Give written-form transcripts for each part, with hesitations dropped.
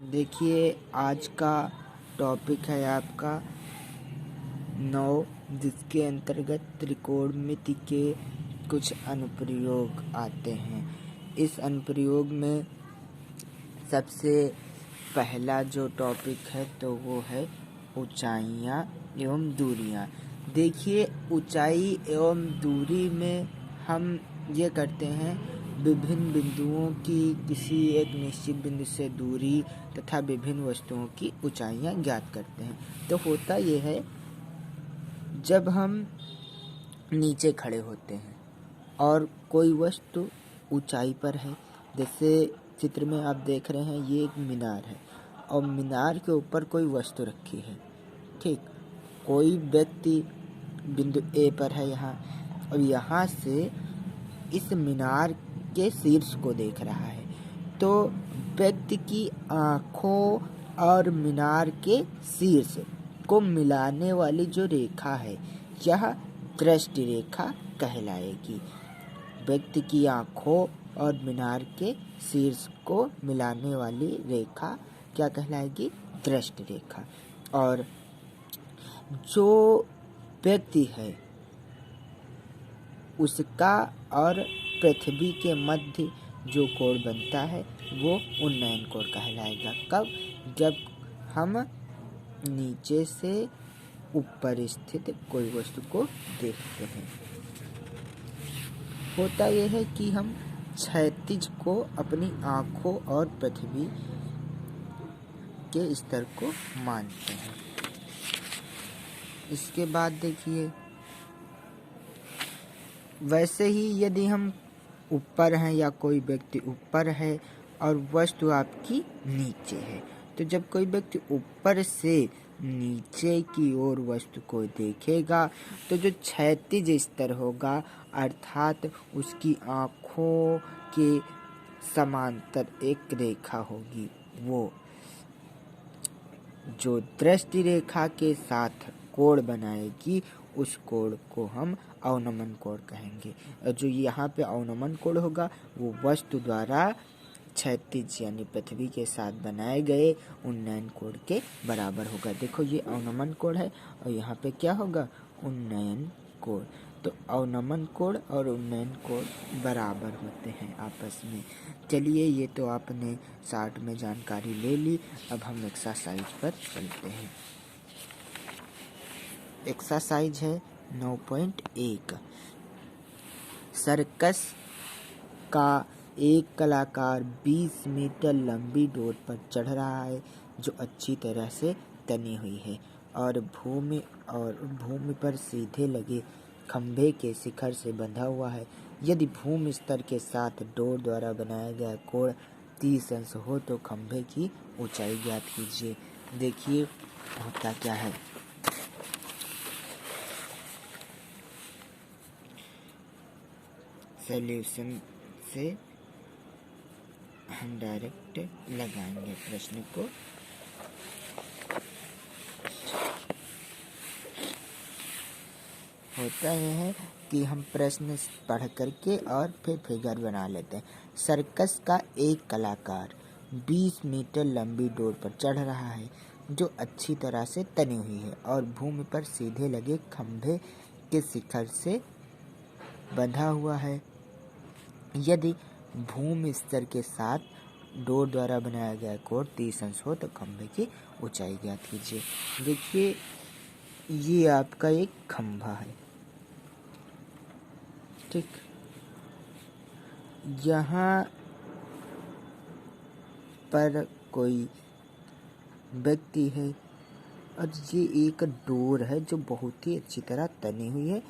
देखिए, आज का टॉपिक है आपका 9, जिसके अंतर्गत त्रिकोणमिति के कुछ अनुप्रयोग आते हैं। इस अनुप्रयोग में सबसे पहला जो टॉपिक है तो वो है ऊंचाइयाँ एवं दूरियाँ। देखिए, ऊंचाई एवं दूरी में हम ये करते हैं विभिन्न बिंदुओं की किसी एक निश्चित बिंदु से दूरी तथा विभिन्न वस्तुओं की ऊंचाइयाँ ज्ञात करते हैं। तो होता ये है, जब हम नीचे खड़े होते हैं और कोई वस्तु ऊंचाई पर है, जैसे चित्र में आप देख रहे हैं, ये एक मीनार है और मीनार के ऊपर कोई वस्तु रखी है। ठीक, कोई व्यक्ति बिंदु ए पर है यहाँ, और यहाँ से इस मीनार के शीर्ष को देख रहा है। तो व्यक्ति की आँखों और मीनार के शीर्ष को मिलाने वाली जो रेखा है, यह दृष्टि रेखा कहलाएगी। व्यक्ति की आँखों और मीनार के शीर्ष को मिलाने वाली रेखा क्या कहलाएगी? दृष्टि रेखा। और जो व्यक्ति है उसका और पृथ्वी के मध्य जो कोण बनता है वो उन्नयन कोण कहलाएगा। कब? जब हम नीचे से ऊपर स्थित कोई वस्तु को देखते हैं। होता यह है कि हम क्षैतिज को अपनी आँखों और पृथ्वी के स्तर को मानते हैं। इसके बाद देखिए, वैसे ही यदि हम ऊपर हैं या कोई व्यक्ति ऊपर है और वस्तु आपकी नीचे है, तो जब कोई व्यक्ति ऊपर से नीचे की ओर वस्तु को देखेगा तो जो क्षैतिज स्तर होगा, अर्थात उसकी आँखों के समांतर एक रेखा होगी, वो जो दृष्टि रेखा के साथ कोण बनाएगी, उस कोण को हम अवनमन कोण कहेंगे। और जो यहाँ पे अवनमन कोण होगा वो वस्तु द्वारा क्षैतिज यानी पृथ्वी के साथ बनाए गए उन्नयन कोण के बराबर होगा। देखो, ये अवनमन कोण है और यहाँ पे क्या होगा? उन्नयन कोण। तो अवनमन कोण और उन्नयन कोण बराबर होते हैं आपस में। चलिए, ये तो आपने शार्ट में जानकारी ले ली। अब हम एक्सरसाइज पर चलते हैं। एक्सरसाइज है 9.1। सर्कस का एक कलाकार 20 मीटर लंबी डोर पर चढ़ रहा है जो अच्छी तरह से तनी हुई है और भूमि पर सीधे लगे खंभे के शिखर से बंधा हुआ है। यदि भूमि स्तर के साथ डोर द्वारा बनाया गया कोण 30 अंश हो तो खंभे की ऊंचाई ज्ञात कीजिए। देखिए, होता क्या है। सॉल्यूशन से हम डायरेक्ट लगाएंगे प्रश्न को। होता यह है कि हम प्रश्न पढ़ करके और फिर फिगर बना लेते हैं। सर्कस का एक कलाकार 20 मीटर लंबी डोर पर चढ़ रहा है जो अच्छी तरह से तनी हुई है और भूमि पर सीधे लगे खंभे के शिखर से बंधा हुआ है। यदि भूमि स्तर के साथ डोर द्वारा बनाया गया कोण 30 अंश हो तो खंभे की ऊंचाई ज्ञात कीजिए। देखिए, ये आपका एक खंभा है। ठीक, यहाँ पर कोई व्यक्ति है और ये एक डोर है जो बहुत ही अच्छी तरह तनी हुई है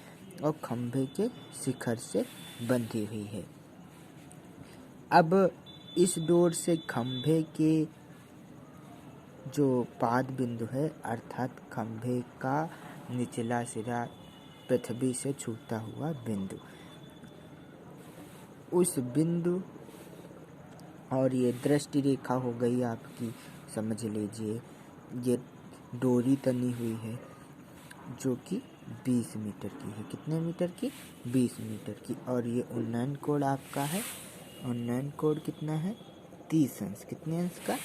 और खंभे के शिखर से बंधी हुई है। अब इस डोर से खंभे के जो पाद बिंदु है, अर्थात खंभे का निचला सिरा पृथ्वी से छूता हुआ बिंदु, उस बिंदु और ये दृष्टि रेखा हो गई आपकी, समझ लीजिए। ये डोरी तनी हुई है जो कि 20 मीटर की है। कितने मीटर की? 20 मीटर की। और ये उन्नयन कोण आपका है। उन्नयन कोण कितना है? 30 अंश। कितने अंश का?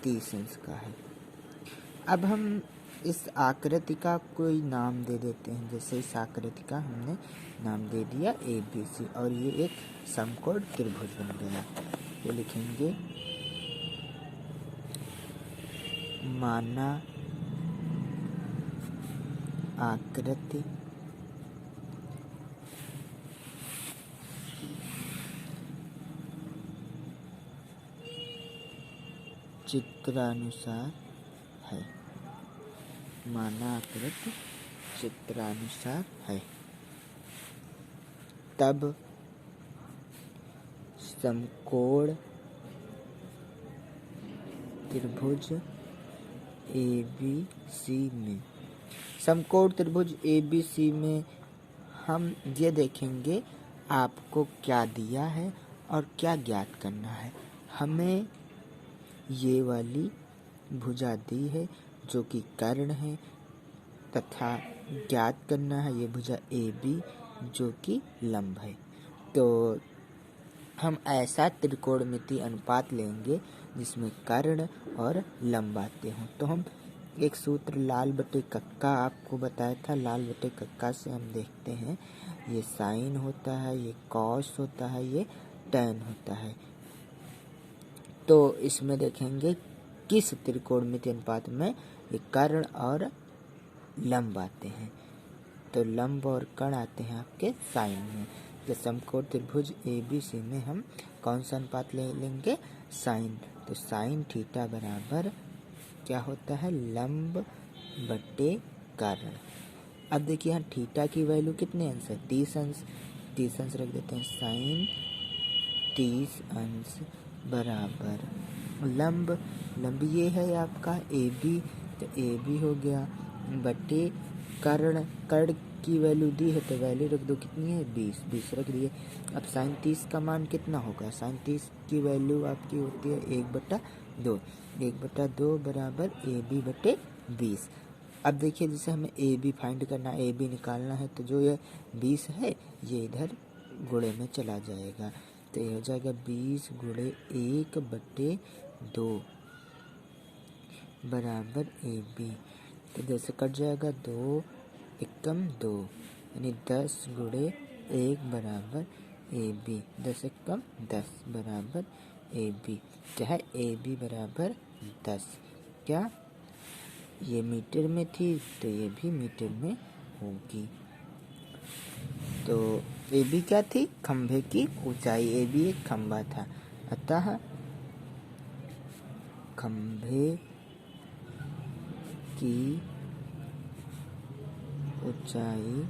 30 अंश का है। अब हम इस आकृति का कोई नाम दे देते हैं। जैसे इस आकृति का हमने नाम दे दिया ABC और ये एक समकोण त्रिभुज बन गया। तो लिखेंगे माना आकृति चित्रानुसार है। माना आकृति चित्रानुसार है। तब समकोण त्रिभुज ABC में, समकोण त्रिभुज ABC में हम ये देखेंगे आपको क्या दिया है और क्या ज्ञात करना है। हमें ये वाली भुजा दी है जो कि कर्ण है तथा ज्ञात करना है ये भुजा AB जो कि लंब है। तो हम ऐसा त्रिकोणमितीय अनुपात लेंगे जिसमें कर्ण और लंब आते हों। तो हम एक सूत्र लाल बटे कक्का आपको बताया था, लाल बटे कक्का से हम देखते हैं ये साइन होता है, ये कॉस होता है, ये टैन होता है। तो इसमें देखेंगे किस त्रिकोणमितीय अनुपात में ये कर्ण और लंब आते हैं। तो लंब और कर्ण आते हैं आपके साइन में। तो समकोण त्रिभुज ABC में हम कौन सा अनुपात ले लेंगे? साइन। तो साइन थीटा बराबर क्या होता है? लंब बटे कर्ण। अब देखिए यहाँ थीटा की वैल्यू कितने अंश है? 30 अंश। 30 अंश रख देते हैं। साइन 30 अंश बराबर लंब ये है आपका AB। तो AB हो गया बटे कर्ण की वैल्यू दी है तो वैल्यू रख दो, कितनी है? 20 रख दिए। अब साइन 30 का मान कितना होगा? साइन 30 की वैल्यू आपकी होती है 1/2। 1/2 बराबर AB बटे 20। अब देखिए जैसे हमें AB फाइंड करना है, AB निकालना है, तो जो ये 20 है ये इधर गुणे में चला जाएगा। तो ये हो जाएगा 20 गुणे 1/2 बराबर AB। तो 2 से कट जाएगा, 2 एकम 2 यानी 10 गुणे 1 बराबर AB। 10 एकम 10 बराबर AB। क्या है? AB बराबर 10। क्या ये मीटर में थी तो ये भी मीटर में होगी। तो AB क्या थी? खंभे की ऊंचाई। AB एक खंभा था, अतः खंभे की ऊंचाई